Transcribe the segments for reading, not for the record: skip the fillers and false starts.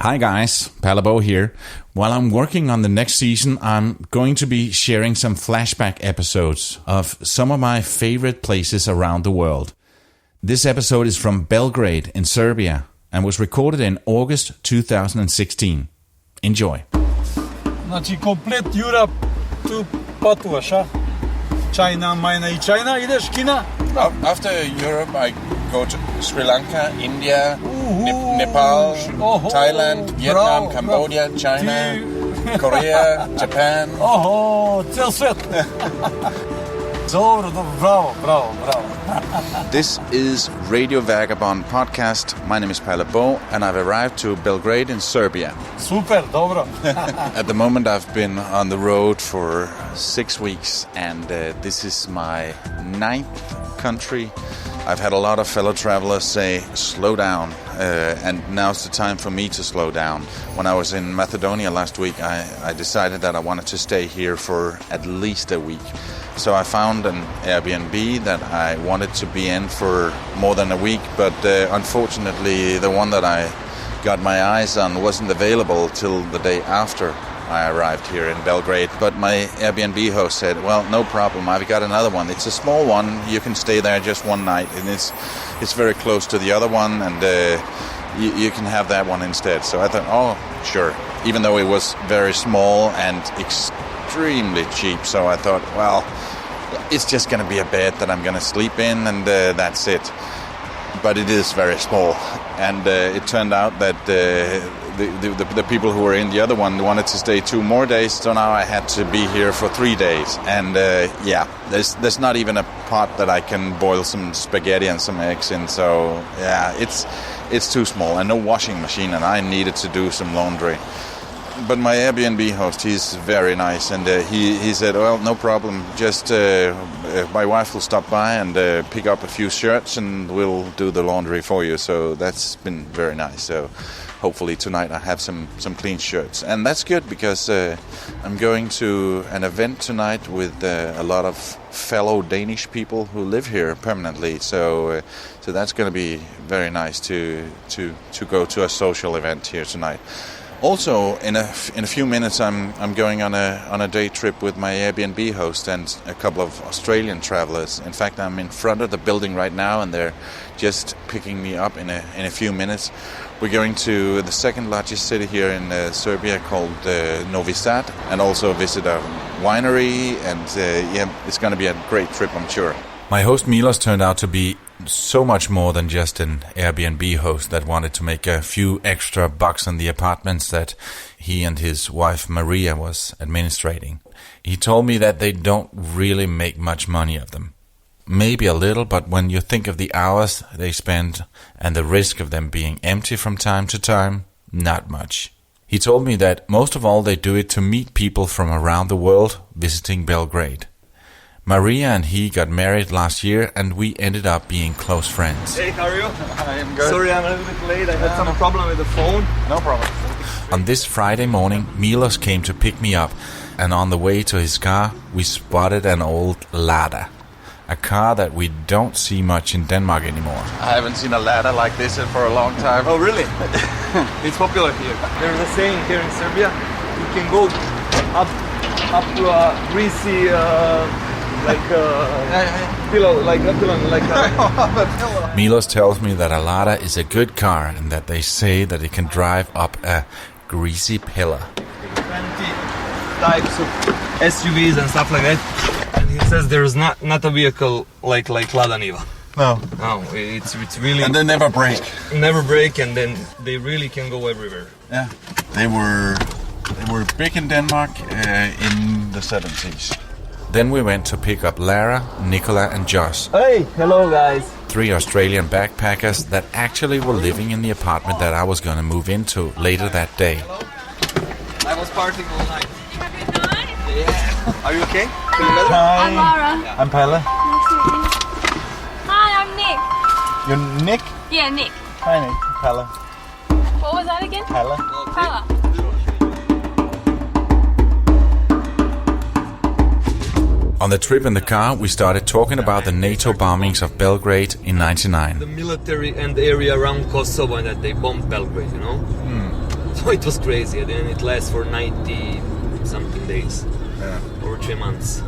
Hi guys, Palabo here. While I'm working on the next season, I'm going to be sharing some flashback episodes of some of my favorite places around the world. This episode is from Belgrade in Serbia and was recorded in August 2016. Enjoy. Znači, komplet Europe, tu patuješ, a? China, Mina I China, ideš Kina? After Europe, I go to Sri Lanka, India, Nepal, Thailand, Vietnam, Cambodia, China, Korea, Japan. Cel svet. Dobro, bravo. This is Radio Vagabond podcast. My name is Palle Bo, and I've arrived to Belgrade in Serbia. Super, dobro. At the moment, I've been on the road for 6 weeks, and this is my 9th country. I've had a lot of fellow travelers say, slow down, and now's the time for me to slow down. When I was in Macedonia last week, I decided that I wanted to stay here for at least a week. So I found an Airbnb that I wanted to be in for more than a week, but unfortunately the one that I got my eyes on wasn't available till the day after I arrived here in Belgrade. But my Airbnb host said, well, no problem, I've got another one. It's a small one, you can stay there just one night, and it's very close to the other one, and you can have that one instead. So I thought, oh, sure, even though it was very small and extremely cheap. So I thought, well, it's just going to be a bed that I'm going to sleep in, and that's it. But it is very small, and it turned out that the people who were in the other one wanted to stay 2 more days, so now I had to be here for 3 days. And there's not even a pot that I can boil some spaghetti and some eggs in, so yeah, it's too small, and no washing machine, and I needed to do some laundry. But my Airbnb host, he's very nice, and he said, well, no problem, just my wife will stop by and pick up a few shirts and we'll do the laundry for you. So that's been very nice. So hopefully tonight I have some clean shirts. And that's good because I'm going to an event tonight with a lot of fellow Danish people who live here permanently. So that's going to be very nice to go to a social event here tonight. Also, in a few minutes, I'm going on a day trip with my Airbnb host and a couple of Australian travelers. In fact, I'm in front of the building right now, and they're just picking me up in a few minutes. We're going to the second largest city here in Serbia called Novi Sad, and also visit a winery. And it's going to be a great trip, I'm sure. My host Milos turned out to be so much more than just an Airbnb host that wanted to make a few extra bucks on the apartments that he and his wife Maria was administrating. He told me that they don't really make much money of them. Maybe a little, but when you think of the hours they spend and the risk of them being empty from time to time, not much. He told me that most of all they do it to meet people from around the world visiting Belgrade. Maria and he got married last year, and we ended up being close friends. Hey, how are you? I am good. Sorry, I'm a little bit late. I had some problem with the phone. No problem. On this Friday morning, Milos came to pick me up, and on the way to his car, we spotted an old Lada. A car that we don't see much in Denmark anymore. I haven't seen a ladder like this for a long time. Oh, really? It's popular here. There's a saying here in Serbia, you can go up to a greasy... pillow, like a pillow. Milos tells me that a Lada is a good car and that they say that it can drive up a greasy pillar. 20 types of SUVs and stuff like that. And he says there's not a vehicle like Lada Niva. No, it's really... And they never break. Never break, and then they really can go everywhere. Yeah, they were big in Denmark in the 70s. Then we went to pick up Lara, Nicola and Josh. Hey, hello guys. 3 Australian backpackers that actually were living in the apartment that I was going to move into later that day. I was partying all night. Have a good night. Yeah. Are you okay? Hi. I'm Laura. I'm Palle. Nice to meet you. Hi, I'm Nick. You're Nick? Yeah, Nick. Hi, Nick. Palle. What was that again? Palle. Paula. On the trip in the car, we started talking about the NATO bombings of Belgrade in '99. The military and the area around Kosovo, and that they bombed Belgrade, you know? So it was crazy. And then it lasts for 90 something days, or 3 months.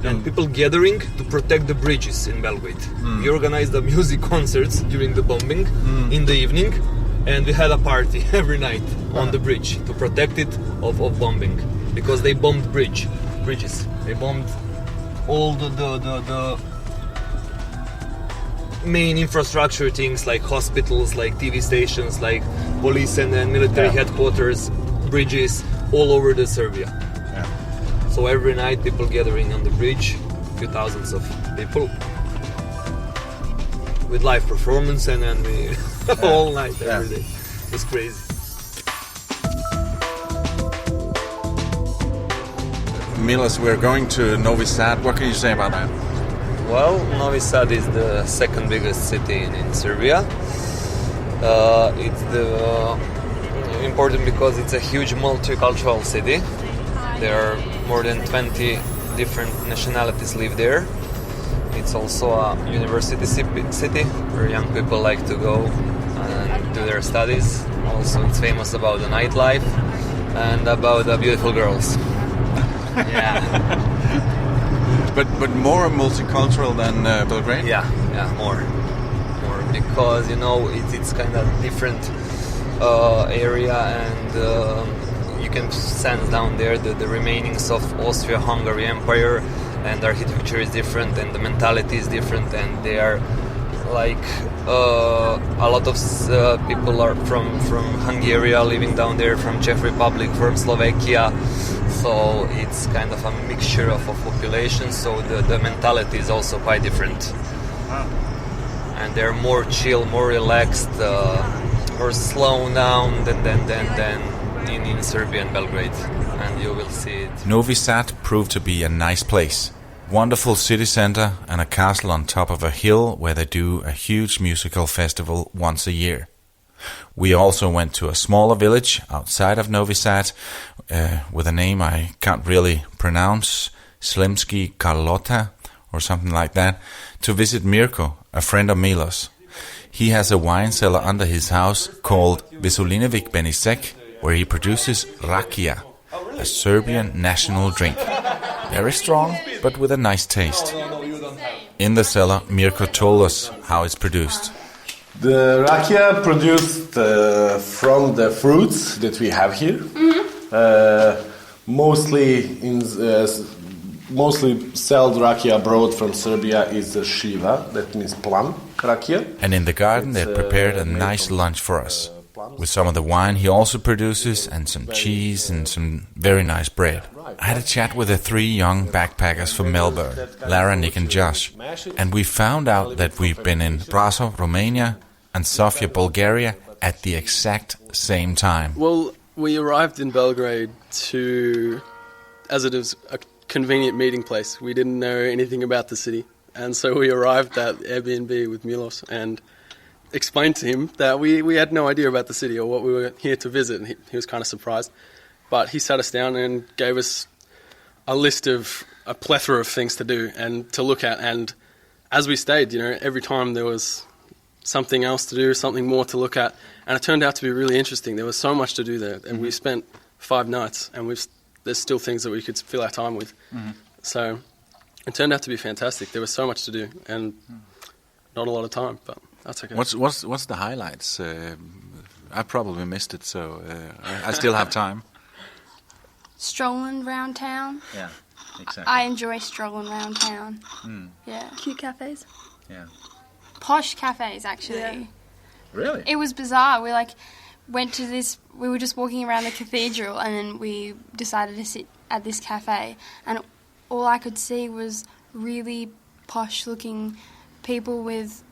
And people gathering to protect the bridges in Belgrade. We organized the music concerts during the bombing in the evening, and we had a party every night on the bridge to protect it of bombing, because they bombed bridges. They bombed all the main infrastructure things, like hospitals, like TV stations, like police and military headquarters, bridges all over the Serbia. So every night people gathering on the bridge, a few thousands of people, with live performance, and then we all night, every day. It was crazy. Milos, we're going to Novi Sad. What can you say about that? Well, Novi Sad is the second biggest city in Serbia. It's important because it's a huge multicultural city. There are more than 20 different nationalities live there. It's also a university city where young people like to go and do their studies. Also, it's famous about the nightlife and about the beautiful girls. Yeah. But more multicultural than Belgrade? Yeah, more because it's kind of different area, and you can sense down there the remainings of Austria-Hungary Empire, and the architecture is different, and the mentality is different, and they are like a lot of people are from Hungary living down there, from Czech Republic, from Slovakia. So it's kind of a mixture of population, so the mentality is also quite different. And they're more chill, more relaxed, or slow down than in Serbia and Belgrade, and you will see it. Novi Sad proved to be a nice place. Wonderful city center and a castle on top of a hill where they do a huge musical festival once a year. We also went to a smaller village outside of Novi Sad with a name I can't really pronounce, Slimski Karlota or something like that, to visit Mirko, a friend of Milos. He has a wine cellar under his house called Veselinović Benisek, where he produces rakia, a Serbian national drink. Very strong, but with a nice taste. In the cellar, Mirko told us how it's produced. The rakia produced from the fruits that we have here. Mostly sold rakia abroad from Serbia is the shiva, that means plum rakia. And in the garden they prepared a nice lunch for us. With some of the wine he also produces, and some cheese and some very nice bread. I had a chat with the 3 young backpackers from Melbourne, Lara, Nick and Josh, and we found out that we've been in Brasov, Romania and Sofia, Bulgaria at the exact same time. Well, we arrived in Belgrade as it is a convenient meeting place. We didn't know anything about the city, and so we arrived at Airbnb with Milos and explained to him that we had no idea about the city or what we were here to visit, and he was kind of surprised. But he sat us down and gave us a list of a plethora of things to do and to look at, and as we stayed, every time there was something else to do, something more to look at, and it turned out to be really interesting. There was so much to do there, and we spent 5 nights, and there's still things that we could fill our time with. So it turned out to be fantastic. There was so much to do, and not a lot of time, but that's okay. What's the highlights? I probably missed it, so I still have time. Strolling around town. Yeah, exactly. I enjoy strolling around town. Yeah. Cute cafes. Yeah. Posh cafes, actually. Yeah. Really? It was bizarre. We went to this. We were just walking around the cathedral, and then we decided to sit at this cafe, and all I could see was really posh-looking people with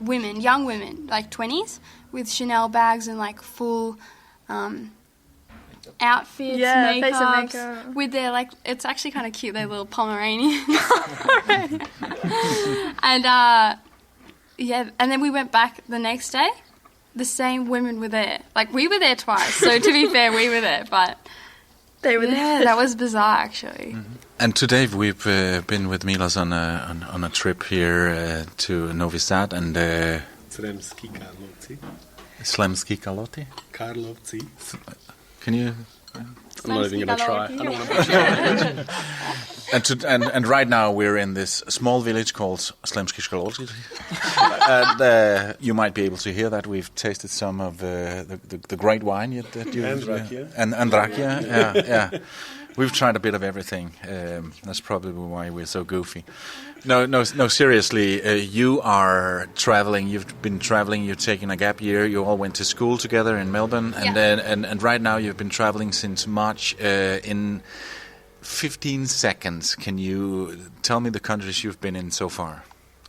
women, young women, 20s, with Chanel bags and full outfits, Yeah, face and makeups, makeup. with their it's actually kind of cute. They're little Pomeranians, and and then we went back the next day. The same women were there. We were there twice. So to be fair, we were there, but They were yeah, there. that was bizarre actually. And today we've been with Milos on a trip here to Novi Sad and Sremski Karlovci. Slemski kaloti. Karlovci. Can you? I'm not even going to try. I don't want to butcher it. And right now we're in this small village called Slemski kaloti. And you might be able to hear that we've tasted some of the great wine that you And rakia. and rakia. Yeah. We've tried a bit of everything. That's probably why we're so goofy. No. Seriously, you are traveling. You've been traveling. You've taken a gap year. You all went to school together in Melbourne, and then and right now you've been traveling since March. In 15 seconds, can you tell me the countries you've been in so far?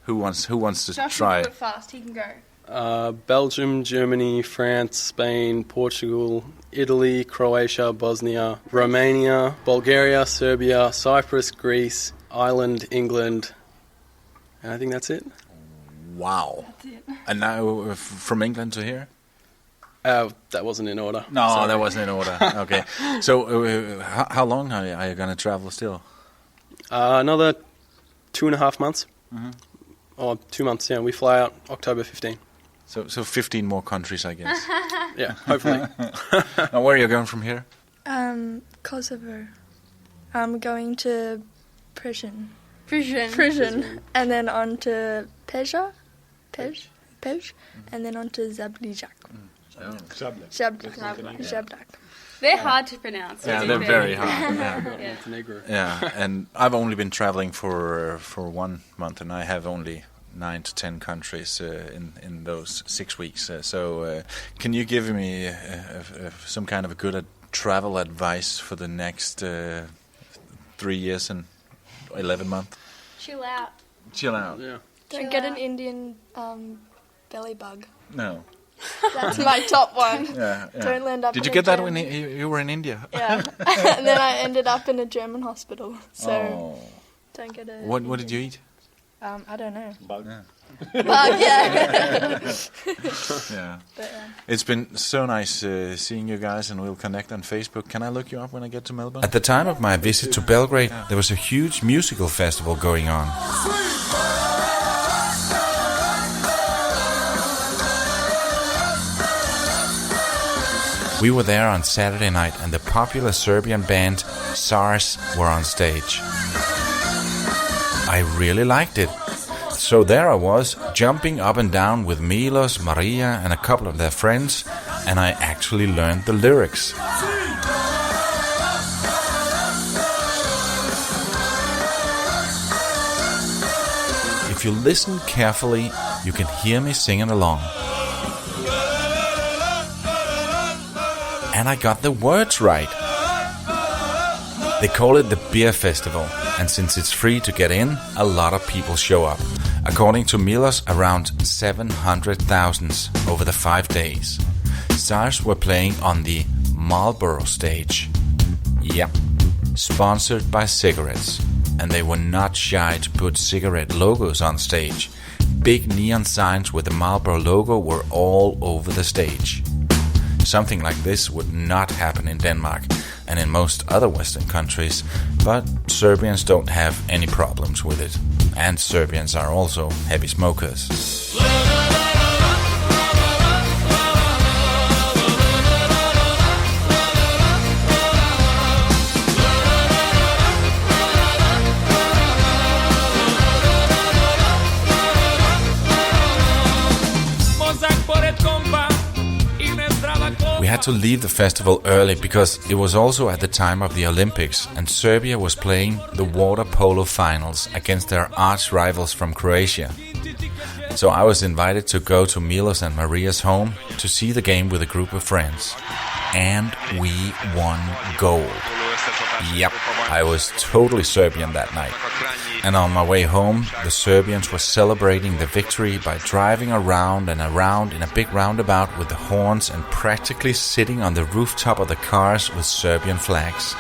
Who wants to Josh try? can do it fast. He can go. Belgium, Germany, France, Spain, Portugal, Italy, Croatia, Bosnia, Romania, Bulgaria, Serbia, Cyprus, Greece, Ireland, England, and I think that's it. Wow! That's it. And now from England to here? That wasn't in order. No, Sorry. that wasn't in order. Okay. So how long are you going to travel still? Another 2.5 months. Or 2 months, yeah. We fly out October 15. So 15 more countries, I guess. Yeah, hopefully. Now, where are you going from here? Kosovo. I'm going to prison. Prison. And then on to Pej, and then on to Zablijak. Zabljak. They're hard to pronounce. Yeah, they're very hard. Yeah. Montenegro. Yeah, and I've only been traveling for 1 month, and I have only 9 to 10 countries in those 6 weeks. So can you give me some kind of a good travel advice for the next 3 years and 11 months? Chill out. Chill out. Yeah. Don't get an Indian belly bug. No. That's my top one. Yeah. Don't land up. Did in you a get that German- when you were in India? Yeah. And then I ended up in a German hospital. So don't get a. What did you eat? I don't know. Bug. Bug, yeah. Yeah. But, It's been so nice seeing you guys, and we'll connect on Facebook. Can I look you up when I get to Melbourne? At the time of my visit to Belgrade, there was a huge musical festival going on. We were there on Saturday night, and the popular Serbian band SARS were on stage. I really liked it. So there I was, jumping up and down with Milos, Maria, and a couple of their friends, and I actually learned the lyrics. If you listen carefully, you can hear me singing along. And I got the words right. They call it the Beer Festival, and since it's free to get in, a lot of people show up. According to Milos, around 700,000 over the 5 days. SARS were playing on the Marlboro stage. Yep, sponsored by cigarettes. And they were not shy to put cigarette logos on stage. Big neon signs with the Marlboro logo were all over the stage. Something like this would not happen in Denmark and in most other Western countries, but Serbians don't have any problems with it. And Serbians are also heavy smokers. We had to leave the festival early because it was also at the time of the Olympics, and Serbia was playing the water polo finals against their arch rivals from Croatia. So I was invited to go to Milos and Maria's home to see the game with a group of friends. And we won gold. Yep, I was totally Serbian that night. And on my way home, the Serbians were celebrating the victory by driving around and around in a big roundabout with the horns and practically sitting on the rooftop of the cars with Serbian flags.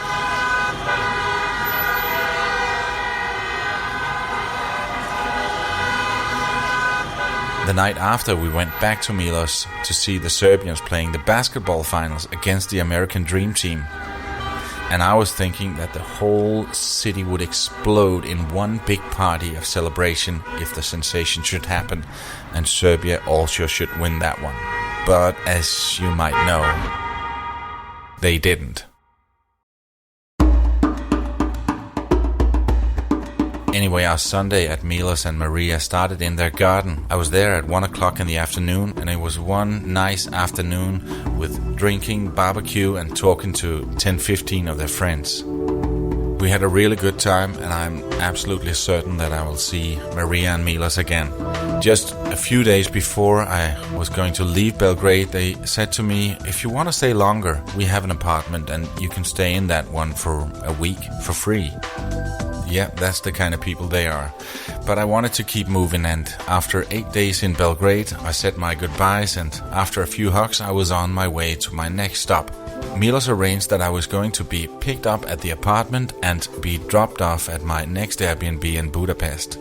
The night after, we went back to Milos to see the Serbians playing the basketball finals against the American Dream Team. And I was thinking that the whole city would explode in one big party of celebration if the sensation should happen, and Serbia also should win that one. but as you might know, they didn't. Anyway, our Sunday at Milos and Maria started in their garden. I was there at 1 o'clock in the afternoon, and it was one nice afternoon with drinking, barbecue, and talking to 10-15 of their friends. We had a really good time, and I'm absolutely certain that I will see Maria and Milos again. Just a few days before I was going to leave Belgrade, they said to me, if you want to stay longer, we have an apartment and you can stay in that one for a week for free. Yeah, that's the kind of people they are. But I wanted to keep moving, and after 8 days in Belgrade, I said my goodbyes, and after a few hugs, I was on my way to my next stop. Milos arranged that I was going to be picked up at the apartment and be dropped off at my next Airbnb in Budapest.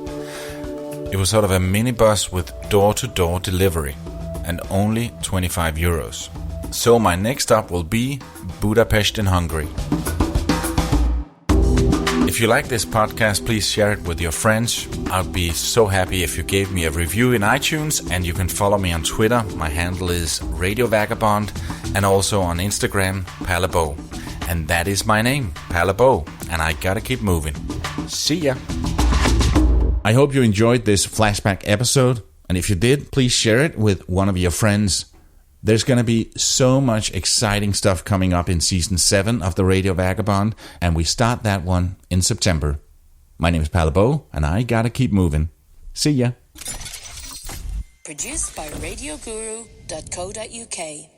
It was sort of a minibus with door-to-door delivery, and only 25 euros. So my next stop will be Budapest in Hungary. If you like this podcast, please share it with your friends. I'd be so happy if you gave me a review in iTunes, and you can follow me on Twitter. My handle is Radio Vagabond, and also on Instagram, Palabo. And that is my name, Palabo, and I gotta keep moving. See ya. I hope you enjoyed this flashback episode, and if you did, please share it with one of your friends. There's going to be so much exciting stuff coming up in Season 7 of the Radio Vagabond, and we start that one in September. My name is Palabo, and I gotta keep moving. See ya. Produced by RadioGuru.co.uk.